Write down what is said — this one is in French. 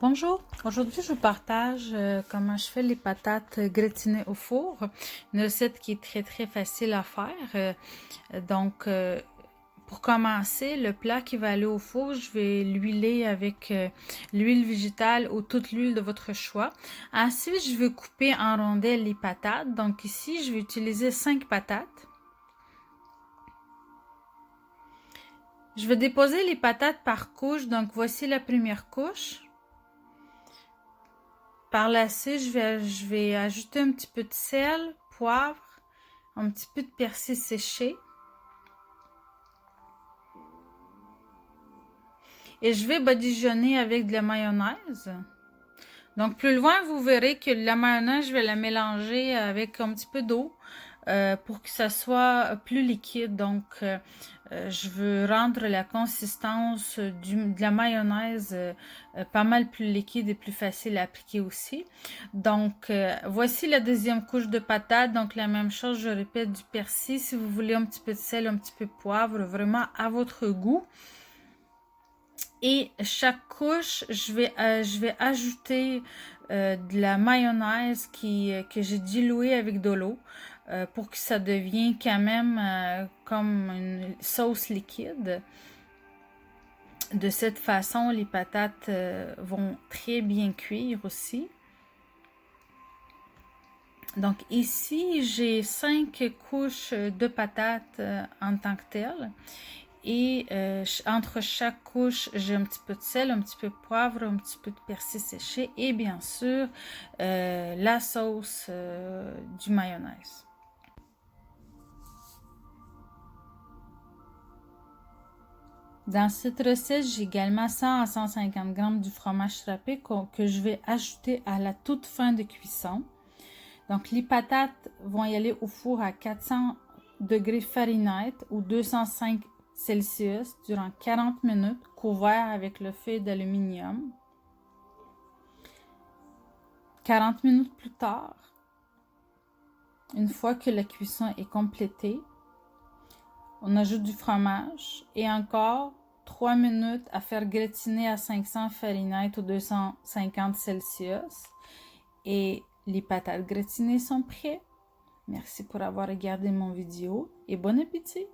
Bonjour, aujourd'hui je vous partage comment je fais les patates gratinées au four, une recette qui est très facile à faire. Donc pour commencer, le plat qui va aller au four, je vais l'huiler avec l'huile végétale ou toute l'huile de votre choix. Ensuite, je vais couper en rondelles les patates. Donc ici, je vais utiliser 5 patates. Je vais déposer les patates par couche, donc voici la première couche. Par la suite, je vais ajouter un petit peu de sel, poivre, un petit peu de persil séché. Et je vais badigeonner avec de la mayonnaise. Donc plus loin, vous verrez que la mayonnaise, je vais la mélanger avec un petit peu d'eau pour que ça soit plus liquide. Donc je veux rendre la consistance de la mayonnaise pas mal plus liquide et plus facile à appliquer aussi. Donc voici la deuxième couche de patates. Donc la même chose, je répète, du persil. Si vous voulez un petit peu de sel, un petit peu de poivre, vraiment à votre goût. Et chaque couche, je vais ajouter de la mayonnaise que j'ai diluée avec de l'eau pour que ça devienne quand même comme une sauce liquide. De cette façon, les patates vont très bien cuire aussi. Donc ici, j'ai 5 couches de patates en tant que telles. Et entre chaque couche, j'ai un petit peu de sel, un petit peu de poivre, un petit peu de persil séché et bien sûr la sauce du mayonnaise. Dans cette recette, j'ai également 100 à 150 g du fromage râpé que je vais ajouter à la toute fin de cuisson. Donc les patates vont y aller au four à 400 degrés Fahrenheit ou 205 Celsius durant 40 minutes, couvert avec le feuille d'aluminium. 40 minutes plus tard, une fois que la cuisson est complétée, on ajoute du fromage et encore 3 minutes à faire gratiner à 500 Fahrenheit ou 250 Celsius. Et les patates gratinées sont prêtes. Merci pour avoir regardé mon vidéo et bon appétit!